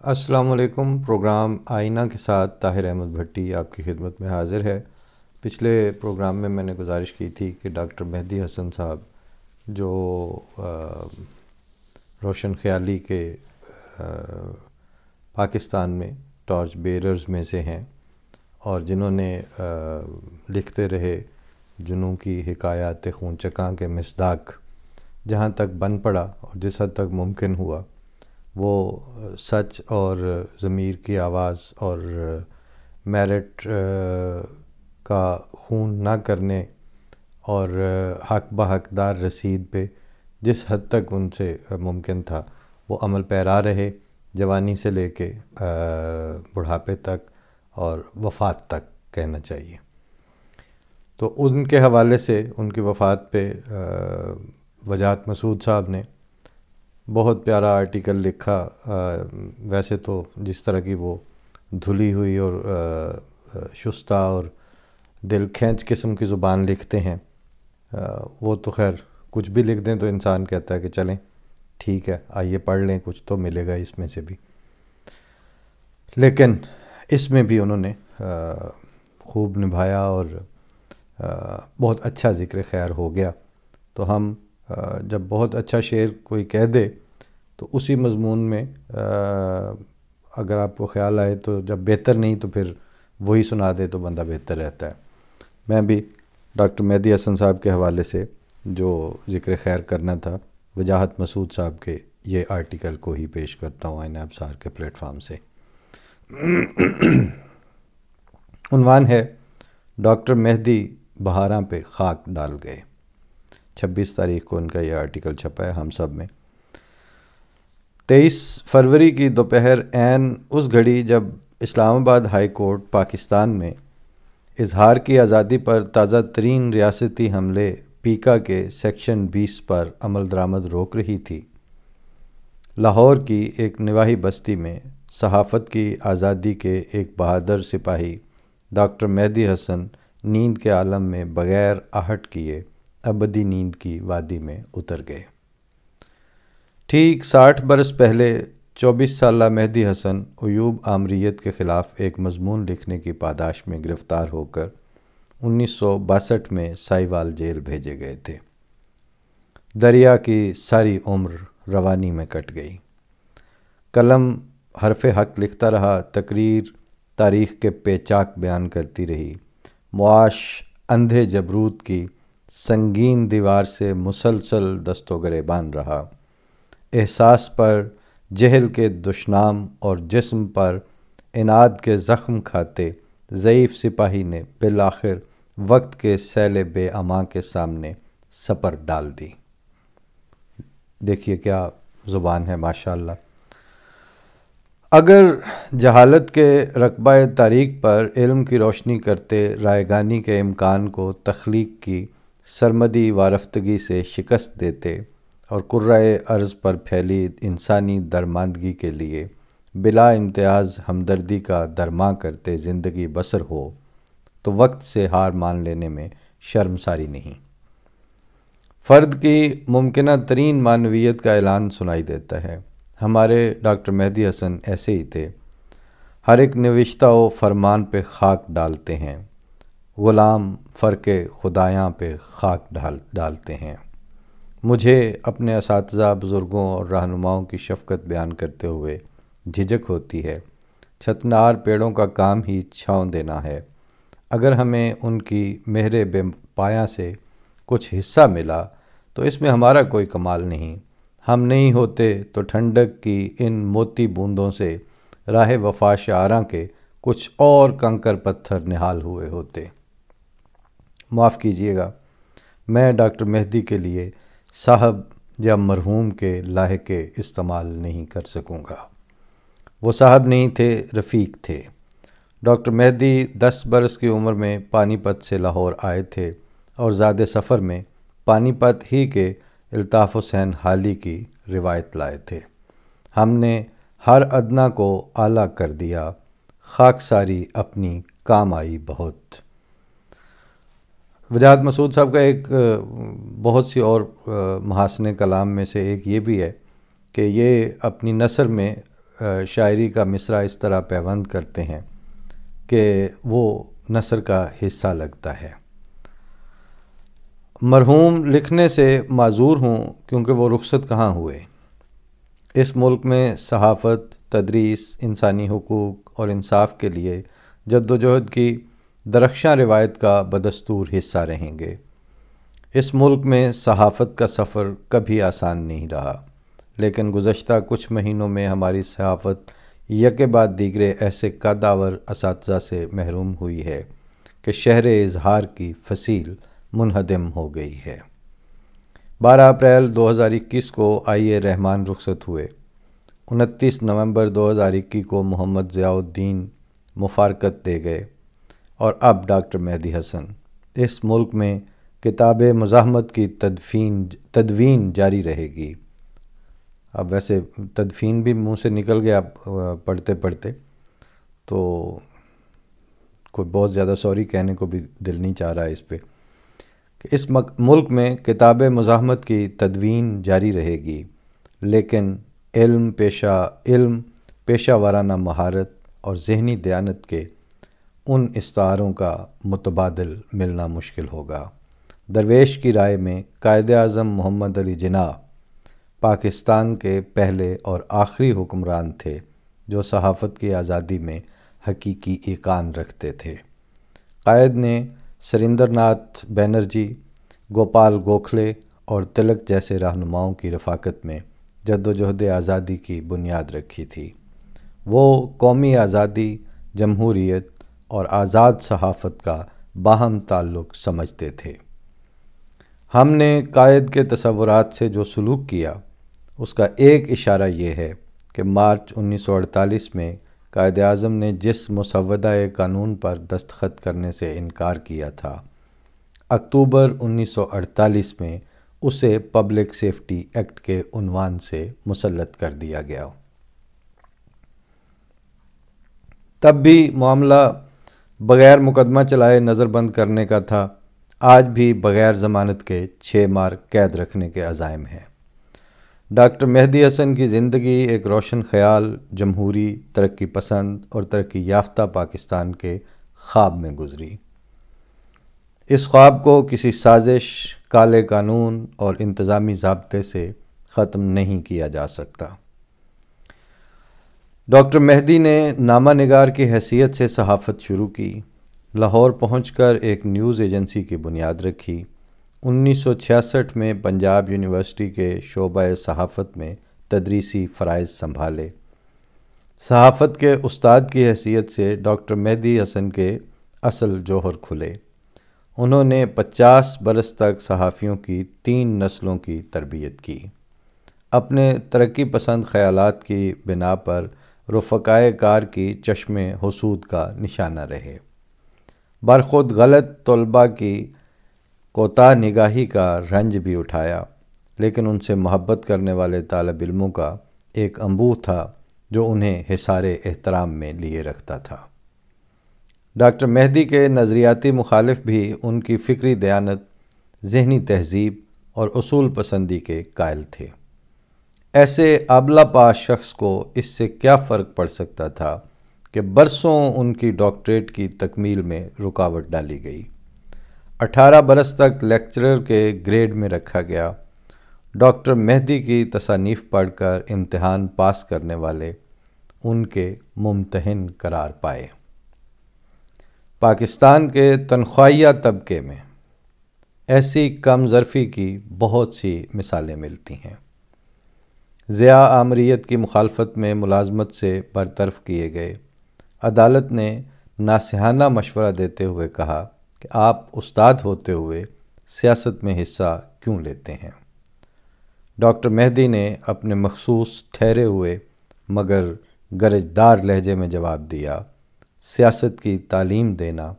السلام علیکم۔ پروگرام آئینہ کے ساتھ طاہر احمد بھٹی آپ کی خدمت میں حاضر ہے۔ پچھلے پروگرام میں نے گزارش کی تھی کہ ڈاکٹر مہدی حسن صاحب جو روشن خیالی کے پاکستان میں ٹارچ بیررز میں سے ہیں اور جنہوں نے لکھتے رہے جنوں کی حکایات خون چکاں کے مصداق جہاں تک بن پڑا اور جس حد تک ممکن ہوا وہ سچ اور ضمیر کی آواز اور میرٹ کا خون نہ کرنے اور حق بحقدار رسید پہ جس حد تک ان سے ممکن تھا وہ عمل پیرا رہے، جوانی سے لے کے بڑھاپے تک اور وفات تک کہنا چاہیے۔ تو ان کے حوالے سے ان کی وفات پہ وجاہت مسعود صاحب نے بہت پیارا آرٹیکل لکھا۔ ویسے تو جس طرح کی وہ دھلی ہوئی اور شستہ اور دل کھینچ قسم کی زبان لکھتے ہیں، وہ تو خیر کچھ بھی لکھ دیں تو انسان کہتا ہے کہ چلیں ٹھیک ہے، آئیے پڑھ لیں، کچھ تو ملے گا اس میں سے بھی۔ لیکن اس میں بھی انہوں نے خوب نبھایا اور بہت اچھا ذکر خیر ہو گیا۔ تو ہم جب بہت اچھا شعر کوئی کہہ دے تو اسی مضمون میں اگر آپ کو خیال آئے تو جب بہتر نہیں تو پھر وہی سنا دے تو بندہ بہتر رہتا ہے۔ میں بھی ڈاکٹر مہدی حسن صاحب کے حوالے سے جو ذکر خیر کرنا تھا وجاہت مسعود صاحب کے یہ آرٹیکل کو ہی پیش کرتا ہوں آئینہ ابصار کے پلیٹ فارم سے۔ عنوان ہے ڈاکٹر مہدی بہاراں پہ خاک ڈال گئے۔ 26 تاریخ کو ان کا یہ آرٹیکل چھپا ہے ہم سب میں۔ 23 فروری کی دوپہر عین اس گھڑی جب اسلام آباد ہائی کورٹ پاکستان میں اظہار کی آزادی پر تازہ ترین ریاستی حملے پیکا کے سیکشن 20 پر عمل درآمد روک رہی تھی، لاہور کی ایک نواحی بستی میں صحافت کی آزادی کے ایک بہادر سپاہی ڈاکٹر مہدی حسن نیند کے عالم میں بغیر آہٹ کیے ابدی نیند کی وادی میں اتر گئے۔ ٹھیک 60 برس پہلے 24 سالہ مہدی حسن عیوب آمریت کے خلاف ایک مضمون لکھنے کی پاداش میں گرفتار ہو کر 1962 میں سائیوال جیل بھیجے گئے تھے۔ دریا کی ساری عمر روانی میں کٹ گئی۔ قلم حرف حق لکھتا رہا، تقریر تاریخ کے پیچاک بیان کرتی رہی، معاش اندھے جبروت کی سنگین دیوار سے مسلسل دست و گریبان رہا، احساس پر جہل کے دشنام اور جسم پر عناد کے زخم کھاتے ضعیف سپاہی نے بالآخر وقت کے سیل بے امان کے سامنے سپر ڈال دی۔ دیکھیے کیا زبان ہے ماشاءاللہ۔ اگر جہالت کے رقبہ تاریک پر علم کی روشنی کرتے رائگانی کے امکان کو تخلیق کی سرمدی وارفتگی سے شکست دیتے اور کرۂ ارض پر پھیلی انسانی درماندگی کے لیے بلا امتیاز ہمدردی کا درماں کرتے زندگی بسر ہو تو وقت سے ہار مان لینے میں شرمساری نہیں۔ فرد کی ممکنہ ترین معنویت کا اعلان سنائی دیتا ہے۔ ہمارے ڈاکٹر مہدی حسن ایسے ہی تھے، ہر ایک نوشتہ و فرمان پہ خاک ڈالتے ہیں، غلام فرق خدایاں پہ خاک ڈالتے ہیں۔ مجھے اپنے اساتذہ، بزرگوں اور رہنماؤں کی شفقت بیان کرتے ہوئے جھجک ہوتی ہے۔ چھتنار پیڑوں کا کام ہی چھاؤں دینا ہے، اگر ہمیں ان کی مہر بے پایاں سے کچھ حصہ ملا تو اس میں ہمارا کوئی کمال نہیں۔ ہم نہیں ہوتے تو ٹھنڈک کی ان موتی بوندوں سے راہ وفا شعراں کے کچھ اور کنکر پتھر نہال ہوئے ہوتے۔ معاف کیجیے گا، میں ڈاکٹر مہدی کے لیے صاحب یا مرحوم کے لاحقے استعمال نہیں کر سکوں گا۔ وہ صاحب نہیں تھے، رفیق تھے۔ ڈاکٹر مہدی 10 برس کی عمر میں پانی پت سے لاہور آئے تھے اور زاد سفر میں پانی پت ہی کے الطاف حسین حالی کی روایت لائے تھے۔ ہم نے ہر ادنا کو اعلیٰ کر دیا، خاکساری اپنی کام آئی بہت۔ وجاہت مسعود صاحب کا ایک بہت سی اور محاسن کلام میں سے ایک یہ بھی ہے کہ یہ اپنی نثر میں شاعری کا مصرع اس طرح پیوند کرتے ہیں کہ وہ نثر کا حصہ لگتا ہے۔ مرحوم لکھنے سے معذور ہوں کیونکہ وہ رخصت کہاں ہوئے۔ اس ملک میں صحافت، تدریس، انسانی حقوق اور انصاف کے لیے جد و جہد کی درخشاں روایت کا بدستور حصہ رہیں گے۔ اس ملک میں صحافت کا سفر کبھی آسان نہیں رہا، لیکن گزشتہ کچھ مہینوں میں ہماری صحافت یکے بعد دیگرے ایسے قدآور اساتذہ سے محروم ہوئی ہے کہ شہر اظہار کی فصیل منہدم ہو گئی ہے۔ 12 اپریل 2021 کو آئی رحمان رخصت ہوئے۔ 29 نومبر 2021 کو محمد ضیاء الدین مفارقت دے گئے، اور اب ڈاکٹر مہدی حسن۔ اس ملک میں کتاب مزاحمت کی تدوین جاری رہے گی۔ اب ویسے تدفین بھی منہ سے نکل گیا پڑھتے پڑھتے، تو کوئی بہت زیادہ سوری کہنے کو بھی دل نہیں چاہ رہا ہے اس پہ، کہ اس ملک میں کتاب مزاحمت کی تدوین جاری رہے گی، لیکن علم پیشہ وارانہ مہارت اور ذہنی دیانت کے ان استعاروں کا متبادل ملنا مشکل ہوگا۔ درویش کی رائے میں قائد اعظم محمد علی جناح پاکستان کے پہلے اور آخری حکمران تھے جو صحافت کی آزادی میں حقیقی ایقان رکھتے تھے۔ قائد نے سریندر ناتھ بینرجی، گوپال گوکھلے اور تلک جیسے رہنماؤں کی رفاقت میں جد و جہد آزادی کی بنیاد رکھی تھی۔ وہ قومی آزادی، جمہوریت اور آزاد صحافت کا باہم تعلق سمجھتے تھے۔ ہم نے قائد کے تصورات سے جو سلوک کیا، اس کا ایک اشارہ یہ ہے کہ مارچ 1948 میں قائد اعظم نے جس مسودہ قانون پر دستخط کرنے سے انکار کیا تھا، اکتوبر 1948 میں اسے پبلک سیفٹی ایکٹ کے عنوان سے مسلط کر دیا گیا۔ تب بھی معاملہ بغیر مقدمہ چلائے نظر بند کرنے کا تھا، آج بھی بغیر ضمانت کے 6 ماہ قید رکھنے کے عزائم ہیں۔ ڈاکٹر مہدی حسن کی زندگی ایک روشن خیال، جمہوری، ترقی پسند اور ترقی یافتہ پاکستان کے خواب میں گزری۔ اس خواب کو کسی سازش، کالے قانون اور انتظامی ضابطے سے ختم نہیں کیا جا سکتا۔ ڈاکٹر مہدی نے نامہ نگار کی حیثیت سے صحافت شروع کی، لاہور پہنچ کر ایک نیوز ایجنسی کی بنیاد رکھی۔ 1966 میں پنجاب یونیورسٹی کے شعبہ صحافت میں تدریسی فرائض سنبھالے۔ صحافت کے استاد کی حیثیت سے ڈاکٹر مہدی حسن کے اصل جوہر کھلے۔ انہوں نے 50 برس تک صحافیوں کی 3 نسلوں کی تربیت کی۔ اپنے ترقی پسند خیالات کی بنا پر رفقائے کار کی چشم حسود کا نشانہ رہے۔ برخود غلط طلباء کی کوتاہ نگاہی کا رنج بھی اٹھایا، لیکن ان سے محبت کرنے والے طالب علموں کا ایک انبوہ تھا جو انہیں حصار احترام میں لیے رکھتا تھا۔ ڈاکٹر مہدی کے نظریاتی مخالف بھی ان کی فکری دیانت، ذہنی تہذیب اور اصول پسندی کے قائل تھے۔ ایسے ابلہ پاش شخص کو اس سے کیا فرق پڑ سکتا تھا کہ برسوں ان کی ڈاکٹریٹ کی تکمیل میں رکاوٹ ڈالی گئی۔ 18 برس تک لیکچرر کے گریڈ میں رکھا گیا۔ ڈاکٹر مہدی کی تصانیف پڑھ کر امتحان پاس کرنے والے ان کے ممتحن قرار پائے۔ پاکستان کے تنخواہیہ طبقے میں ایسی کم ظرفی کی بہت سی مثالیں ملتی ہیں۔ ضیاء آمریت کی مخالفت میں ملازمت سے برطرف کیے گئے۔ عدالت نے ناصحانہ مشورہ دیتے ہوئے کہا کہ آپ استاد ہوتے ہوئے سیاست میں حصہ کیوں لیتے ہیں؟ ڈاکٹر مہدی نے اپنے مخصوص ٹھہرے ہوئے مگر گرجدار لہجے میں جواب دیا، سیاست کی تعلیم دینا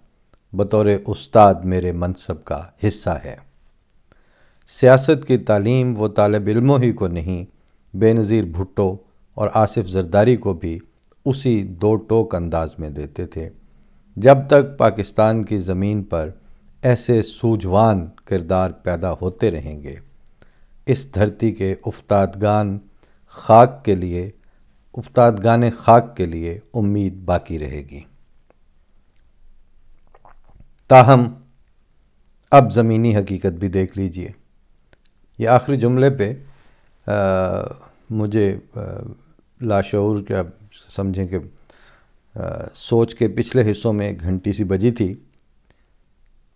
بطور استاد میرے منصب کا حصہ ہے۔ سیاست کی تعلیم وہ طالب علموں ہی کو نہیں، بے نظیر بھٹو اور آصف زرداری کو بھی اسی دو ٹوک انداز میں دیتے تھے۔ جب تک پاکستان کی زمین پر ایسے سوجوان کردار پیدا ہوتے رہیں گے، اس دھرتی کے افتادگان خاک کے لیے افتادگان خاک کے لیے امید باقی رہے گی۔ تاہم اب زمینی حقیقت بھی دیکھ لیجئے۔ یہ آخری جملے پہ مجھے لاشعور کیا سمجھیں کہ سوچ کے پچھلے حصوں میں ایک گھنٹی سی بجی تھی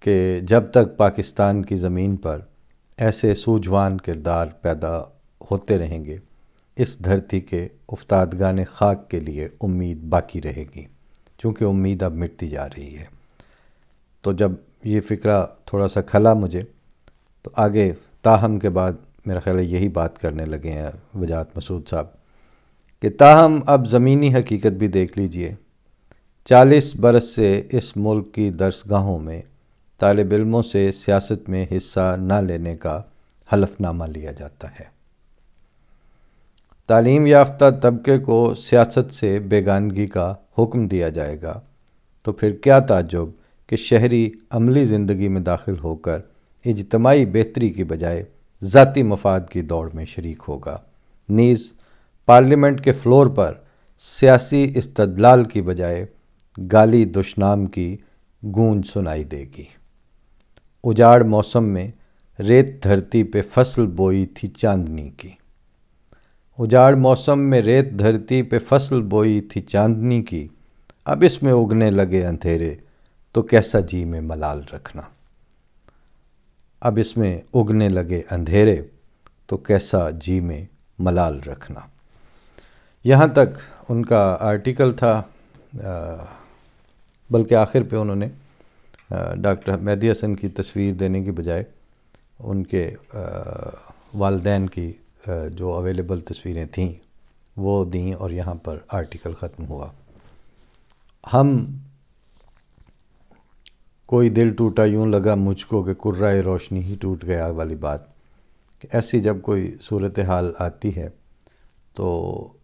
کہ جب تک پاکستان کی زمین پر ایسے سوجوان کردار پیدا ہوتے رہیں گے، اس دھرتی کے افتادگان خاک کے لیے امید باقی رہے گی، چونکہ امید اب مٹتی جا رہی ہے۔ تو جب یہ فکرہ تھوڑا سا کھلا مجھے، تو آگے تاہم کے بعد میرا خیال ہے یہی بات کرنے لگے ہیں وجاہت مسعود صاحب کہ تاہم اب زمینی حقیقت بھی دیکھ لیجئے۔ 40 برس سے اس ملک کی درسگاہوں میں طالب علموں سے سیاست میں حصہ نہ لینے کا حلف نامہ لیا جاتا ہے۔ تعلیم یافتہ طبقے کو سیاست سے بیگانگی کا حکم دیا جائے گا تو پھر کیا تعجب کہ شہری عملی زندگی میں داخل ہو کر اجتماعی بہتری کی بجائے ذاتی مفاد کی دوڑ میں شریک ہوگا، نیز پارلیمنٹ کے فلور پر سیاسی استدلال کی بجائے گالی دشنام کی گونج سنائی دے گی۔ اجاڑ موسم میں ریت دھرتی پہ فصل بوئی تھی چاندنی کی، اجاڑ موسم میں ریت دھرتی پہ فصل بوئی تھی چاندنی کی، اب اس میں اگنے لگے اندھیرے تو کیسا جی میں ملال رکھنا۔ اب اس میں اگنے لگے اندھیرے تو کیسا جی میں ملال رکھنا۔ یہاں تک ان کا آرٹیکل تھا، بلکہ آخر پہ انہوں نے ڈاکٹر مہدی حسن کی تصویر دینے کی بجائے ان کے والدین کی جو اویلیبل تصویریں تھیں وہ دیں اور یہاں پر آرٹیکل ختم ہوا۔ ہم کوئی دل ٹوٹا یوں لگا مجھ کو کہ کرۂ روشنی ہی ٹوٹ گیا والی بات، کہ ایسی جب کوئی صورتحال آتی ہے تو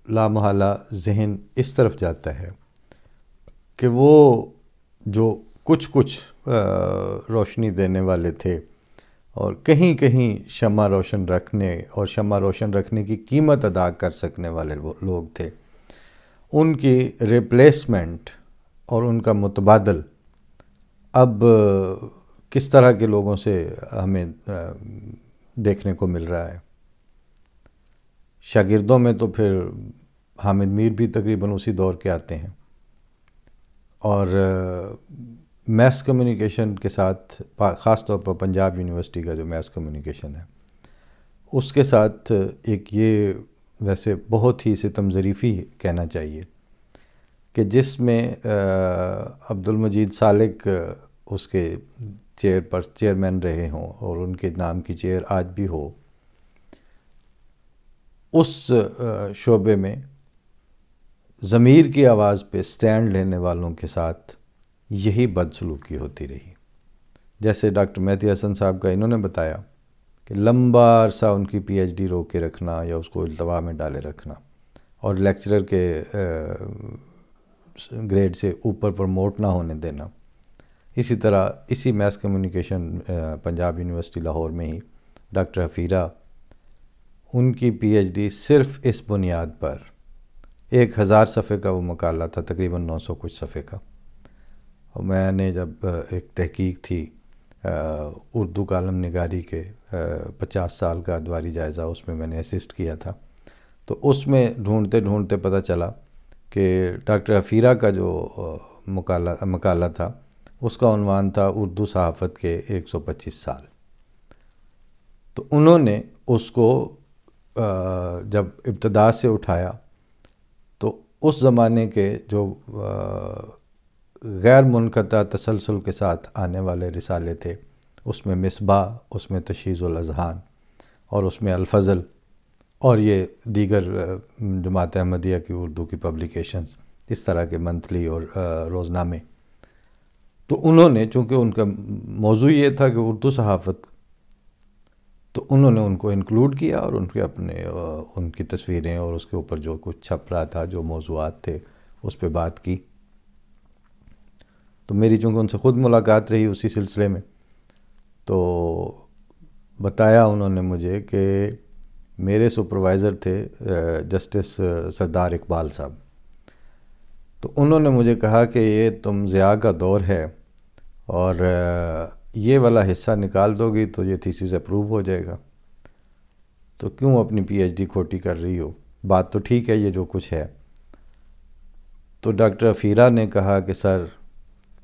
لامحالہ ذہن اس طرف جاتا ہے کہ وہ جو کچھ روشنی دینے والے تھے اور کہیں کہیں شمع روشن رکھنے اور شمع روشن رکھنے کی قیمت ادا کر سکنے والے لوگ تھے، ان کی ریپلیسمنٹ اور ان کا متبادل اب کس طرح کے لوگوں سے ہمیں دیکھنے کو مل رہا ہے۔ شاگردوں میں تو پھر حامد میر بھی تقریباً اسی دور کے آتے ہیں، اور میس کمیونیکیشن کے ساتھ خاص طور پر پنجاب یونیورسٹی کا جو میس کمیونیکیشن ہے اس کے ساتھ ایک یہ ویسے بہت ہی ستم ظریفی کہنا چاہیے کہ جس میں عبدالمجید سالک اس کے چیئرمین رہے ہوں اور ان کے نام کی چیئر آج بھی ہو، اس شعبے میں ضمیر کی آواز پہ سٹینڈ لینے والوں کے ساتھ یہی بدسلوکی ہوتی رہی۔ جیسے ڈاکٹر مہدی حسن صاحب کا انہوں نے بتایا کہ لمبا عرصہ ان کی پی ایچ ڈی روک کے رکھنا یا اس کو التوا میں ڈالے رکھنا اور لیکچرر کے گریڈ سے اوپر پروموٹ نہ ہونے دینا۔ اسی طرح اسی mass communication Punjab university Lahore میں ہی ڈاکٹر حفیرہ، ان کی پی ایچ ڈی صرف اس بنیاد پر 1000 صفحے کا وہ مقالہ تھا، تقریباً 900 کچھ صفحے کا، اور میں نے جب ایک تحقیق تھی اردو کالم نگاری کے 50 سال کا ادواری جائزہ، اس میں میں نے اسسٹ کیا تھا، تو اس میں ڈھونڈتے ڈھونڈتے پتہ چلا کہ ڈاکٹر حفیرہ کا جو مقالہ تھا اس کا عنوان تھا اردو صحافت کے 125 سال۔ تو انہوں نے اس کو جب ابتدا سے اٹھایا تو اس زمانے کے جو غیر منقطع تسلسل کے ساتھ آنے والے رسالے تھے، اس میں مصباح، اس میں تشہیز الاذہان اور اس میں الفضل اور یہ دیگر جماعت احمدیہ کی اردو کی پبلیکیشنز، اس طرح کے منتھلی اور روزنامے، تو انہوں نے چونکہ ان کا موضوع یہ تھا کہ اردو صحافت، تو انہوں نے ان کو انکلوڈ کیا اور ان کی تصویریں اور اس کے اوپر جو کچھ چھپ رہا تھا، جو موضوعات تھے، اس پہ بات کی۔ تو میری چونکہ ان سے خود ملاقات رہی اسی سلسلے میں، تو بتایا انہوں نے مجھے کہ میرے سپروائزر تھے جسٹس سردار اقبال صاحب. تو انہوں نے مجھے کہا کہ یہ تم ضیاء کا دور ہے اور یہ والا حصہ نکال دو گی تو یہ تھیسس اپروو ہو جائے گا، تو کیوں اپنی پی ایچ ڈی کھوٹی کر رہی ہو؟ بات تو ٹھیک ہے یہ جو کچھ ہے. تو ڈاکٹر افیرہ نے کہا کہ سر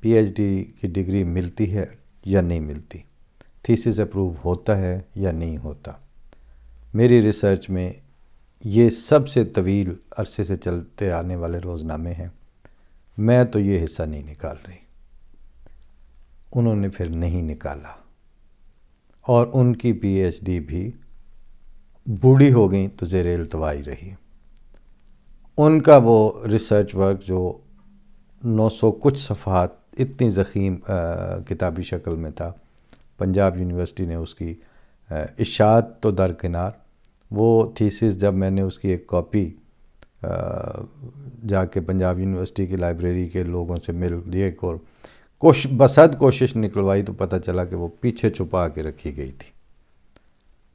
پی ایچ ڈی کی ڈگری ملتی ہے یا نہیں ملتی، تھیسس اپروو ہوتا ہے یا نہیں ہوتا. میری ریسرچ میں یہ سب سے طویل عرصے سے چلتے آنے والے روزنامے ہیں، میں تو یہ حصہ نہیں نکال رہی. انہوں نے پھر نہیں نکالا اور ان کی پی ایچ ڈی بھی بوڑھی ہو گئیں تو زیر التوائی رہی. ان کا وہ ریسرچ ورک جو 900 کچھ صفحات اتنی ضخیم کتابی شکل میں تھا، پنجاب یونیورسٹی نے اس کی اشاعت تو درکنار، وہ تھیسس جب میں نے اس کی ایک کاپی جا کے پنجاب یونیورسٹی کی لائبریری کے لوگوں سے مل لیے اور بصد کوشش نکلوائی تو پتہ چلا کہ وہ پیچھے چھپا کے رکھی گئی تھی.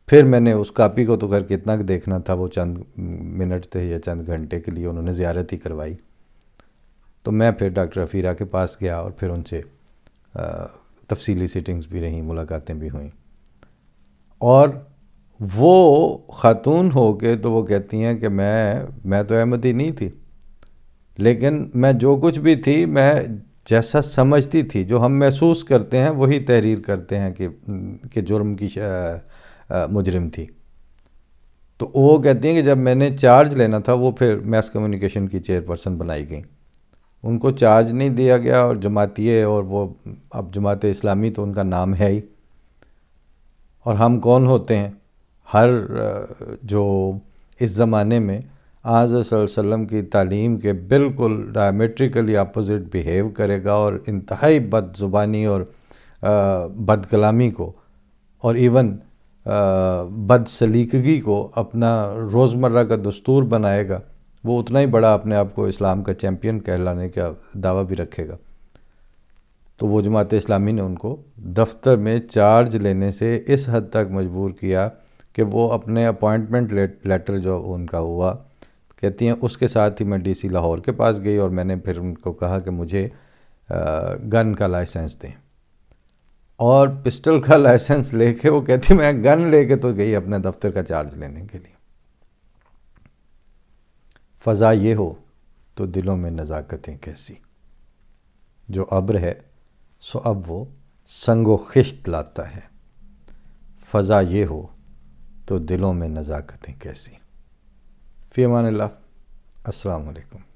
پھر میں نے اس کاپی کو تو کر کتنا دیکھنا تھا، وہ چند منٹ تھے یا چند گھنٹے کے لیے، انہوں نے زیارت ہی کروائی. تو میں پھر ڈاکٹر افیرہ کے پاس گیا اور پھر ان سے تفصیلی سیٹنگز بھی رہیں، ملاقاتیں بھی ہوئیں. اور وہ خاتون ہو کے تو وہ کہتی ہیں کہ میں تو احمدی نہیں تھی، لیکن میں جو کچھ بھی تھی، میں جیسا سمجھتی تھی، جو ہم محسوس کرتے ہیں وہی تحریر کرتے ہیں کہ جرم کی مجرم تھی. تو وہ کہتی ہیں کہ جب میں نے چارج لینا تھا، وہ پھر میس کمیونیکیشن کی چیئرپرسن بنائی گئیں، ان کو چارج نہیں دیا گیا، اور جماعتیے اور وہ اب جماعت اسلامی تو ان کا نام ہے ہی. اور ہم کون ہوتے ہیں؟ ہر جو اس زمانے میں آج صلی اللہ علیہ وسلم کی تعلیم کے بالکل ڈائمیٹریکلی اپوزٹ بیہیو کرے گا اور انتہائی بد زبانی اور بد کلامی کو اور ایون بد سلیقگی کو اپنا روزمرہ کا دستور بنائے گا، وہ اتنا ہی بڑا اپنے آپ کو اسلام کا چیمپئن کہلانے کا دعویٰ بھی رکھے گا. تو وہ جماعت اسلامی نے ان کو دفتر میں چارج لینے سے اس حد تک مجبور کیا کہ وہ اپنے اپوائنٹمنٹ لیٹر جو ان کا ہوا، کہتی ہیں اس کے ساتھ ہی میں ڈی سی لاہور کے پاس گئی اور میں نے پھر ان کو کہا کہ مجھے گن کا لائسنس دیں. اور پسٹل کا لائسنس لے کے وہ کہتی میں گن لے کے تو گئی اپنے دفتر کا چارج لینے کے لیے. فضا یہ ہو تو دلوں میں نزاکتیں کیسی، جو ابر ہے سو اب وہ سنگ و خشت لاتا ہے. فضا یہ ہو تو دلوں میں نزاکتیں کیسی. فی امان اللہ. السلام علیکم.